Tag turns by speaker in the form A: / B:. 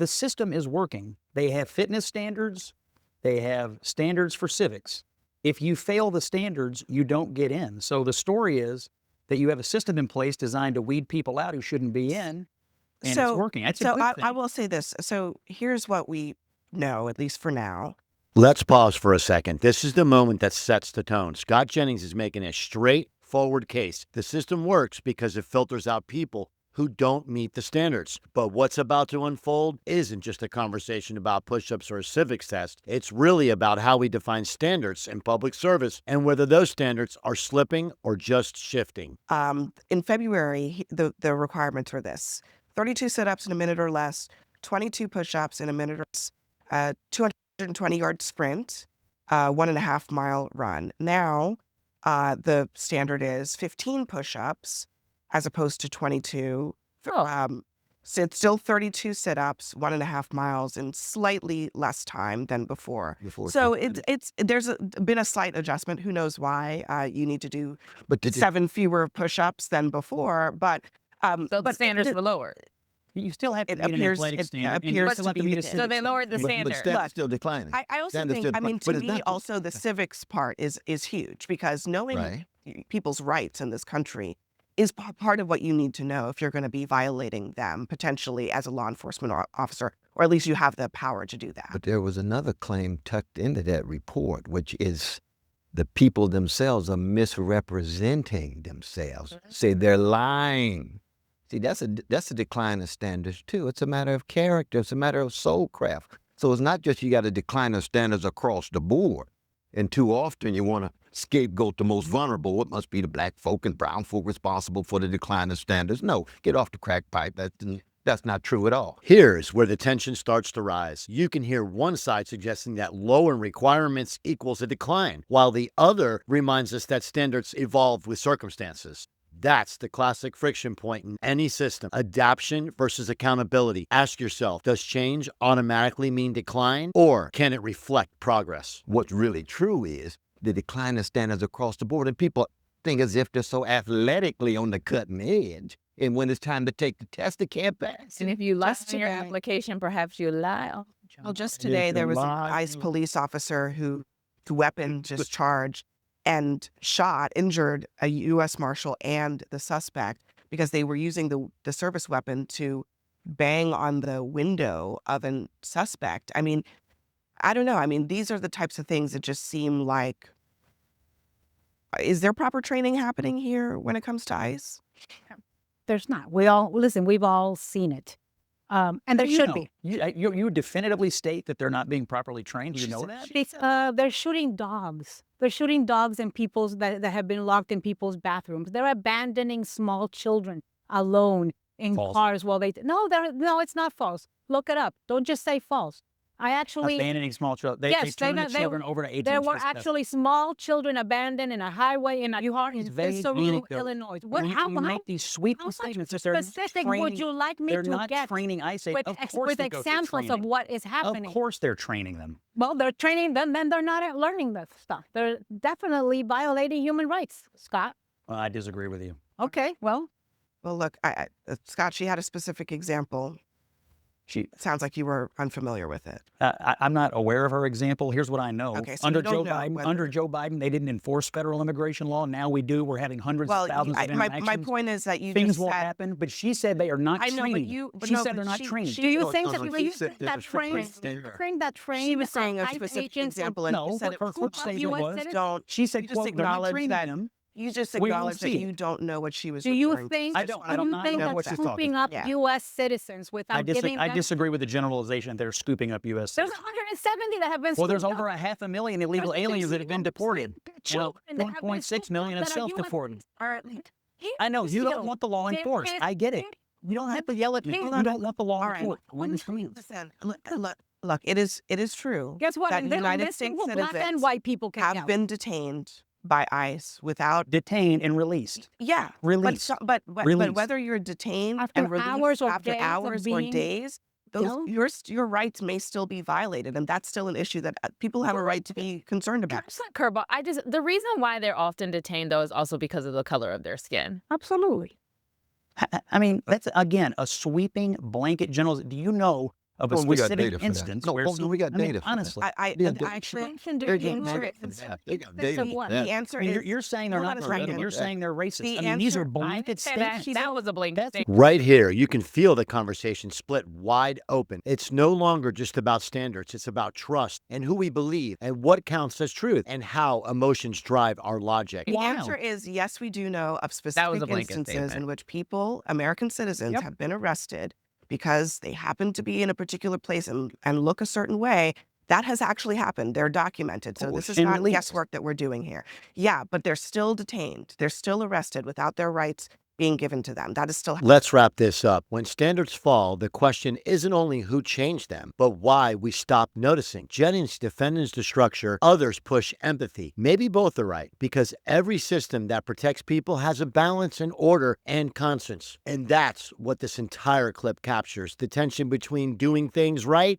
A: the system is working. They have fitness standards. They have standards for civics. If you fail the standards, you don't get in. So the story is that you have a system in place designed to weed people out who shouldn't be in, and it's working. That's a good thing.
B: I will say this. So here's what we know, at least for now.
C: Let's pause for a second. This is the moment that sets the tone. Scott Jennings is making a straightforward case. The system works because it filters out people who don't meet the standards. But what's about to unfold isn't just a conversation about push-ups or a civics test. It's really about how we define standards in public service and whether those standards are slipping or just shifting.
B: In February, the requirements were this: 32 sit-ups in a minute or less, 22 push-ups in a minute or less, 220-yard sprint, 1.5 mile run. Now, the standard is 15 push-ups as opposed to 22. So it's still 32 sit-ups, 1.5 miles in slightly less time than before. So there's been a slight adjustment. Who knows why? You need to do 7 fewer push-ups than before, but
D: So the standards were lowered.
A: You still have to meet an
B: appears
A: athletic standard. and you
B: appears
A: still
B: to
A: have to
B: be
A: meet a
B: the
A: civic
D: So they
A: standard.
D: lowered the standard.
E: Standard's still declining.
B: I also
E: Standards
B: think,
E: still
B: I mean,
E: decline.
B: to
E: But it's
B: me,
E: not-
B: also the civics part is huge, because knowing
E: Right.
B: people's rights in this country is part of what you need to know if you're going to be violating them potentially as a law enforcement officer, or at least you have the power to do that.
E: But there was another claim tucked into that report, which is the people themselves are misrepresenting themselves. Say they're lying. See, that's a decline of standards too. It's a matter of character. It's a matter of soul craft. So it's not just you got a decline of standards across the board. And too often you want to scapegoat the most vulnerable. It must be the black folk and brown folk responsible for the decline of standards. No, get off the crack pipe. That's not true at all.
C: Here's where the tension starts to rise. You can hear one side suggesting that lowering requirements equals a decline, while the other reminds us that standards evolve with circumstances. That's the classic friction point in any system. Adaptation versus accountability. Ask yourself, does change automatically mean decline, or can it reflect progress?
E: What's really true is the decline of standards across the board, and people think as if they're so athletically on the cutting edge. And when it's time to take the test, they can't pass.
D: And if you lost in your
B: today-
D: application, perhaps you lie.
B: Well, just today there was an ICE police officer who weapon discharged and injured a U.S. Marshal and the suspect because they were using the service weapon to bang on the window of a suspect. I mean, I don't know. I mean, these are the types of things that just seem like, is there proper training happening here when it comes to ICE?
F: There's not. We've all seen it. And there should be.
A: You definitively state that they're not being properly trained. Do you know that?
F: They're shooting dogs. They're shooting dogs and people's that have been locked in people's bathrooms. They're abandoning small children alone in cars while they. No, it's not false. Look it up. Don't just say false. I actually
A: abandoning small children. They turned the children over to agents.
F: There were actually small children abandoned in a highway in Cicero, Illinois.
A: How make these sweeping statements?
F: Specific would you like me
A: they're
F: to
A: not
F: get
A: training ICE
F: with examples of what is happening?
A: Of course, they're training them.
F: Well, they're training them, then they're not learning that stuff. They're definitely violating human rights, Scott.
A: Well, I disagree with you.
F: Okay, well,
B: look, Scott, she had a specific example. Sounds like you were unfamiliar with it.
A: I'm not aware of her example. Here's what I know.
B: Okay, so
A: under Joe Biden, they didn't enforce federal immigration law. Now we do. We're having hundreds of thousands of interactions.
B: My point is that
A: things won't happen. But she said they are not training. She said they're not training.
F: Do you think that train?
B: She was saying a specific example, and
A: no, her statement was
B: don't.
A: She said,
B: just
A: quote,
B: acknowledge
A: training
B: that.
A: them.
B: You just acknowledge that you don't know what she was.
F: Do you think?
A: I don't know what she's
F: scooping up U.S. citizens without giving them?
A: I disagree with the generalization that they're scooping up U.S.
F: There's
A: citizens.
F: 170 that have been.
A: Well, there's over 500,000 illegal aliens that have been deported. 1.6 million have self-deported.
B: All right.
A: I know you don't want the law enforced. I get it. You don't have to yell at me. You don't want the law enforced.
B: Listen, look. It is true.
F: Guess what?
B: That United States
F: black and white people
B: have been detained by ICE without
A: detained and released.
B: Yeah,
A: released.
B: But whether you're detained
F: after
B: and released
F: hours or
B: days, your rights may still be violated, and that's still an issue that people have a right to be concerned about.
D: It's not curveball. The reason why they're often detained though is also because of the color of their skin.
F: Absolutely.
A: I mean, that's again a sweeping blanket general. Do you know of a
E: Well, we got
A: specific
E: data for that.
A: instance
E: No,
A: where
E: well, no, we got data for that.
A: honestly,
E: Yeah,
B: Actually,
E: They're getting data for that. They got data for that.
B: the answer
A: I mean,
B: is
A: you're saying they're
B: hold
A: not
B: on a
A: vegan,
B: second.
A: you're saying they're racist.
B: The
A: I mean, these are
B: answer-
A: blanket
D: Say that,
A: statements.
D: that was a blanket
A: That's-
D: statement.
C: Right here, you can feel the conversation split wide open. It's no longer just about standards. It's about trust and who we believe and what counts as truth and how emotions drive our logic.
B: The
A: Wow.
B: answer is yes, we do know of
D: That was
B: specific
D: a blanket
B: instances
D: statement.
B: in which people, American citizens,
A: Yep.
B: have been arrested because they happen to be in a particular place and look a certain way. That has actually happened. They're documented. So this is
A: And
B: not
A: released.
B: guesswork that we're doing here. Yeah, but they're still detained. They're still arrested without their rights being given to them. That is still
C: Let's wrap this up. When standards fall, the question isn't only who changed them, but why we stopped noticing. Jennings defends the structure, others push empathy. Maybe both are right, because every system that protects people has a balance and order and conscience. And that's what this entire clip captures, the tension between doing things right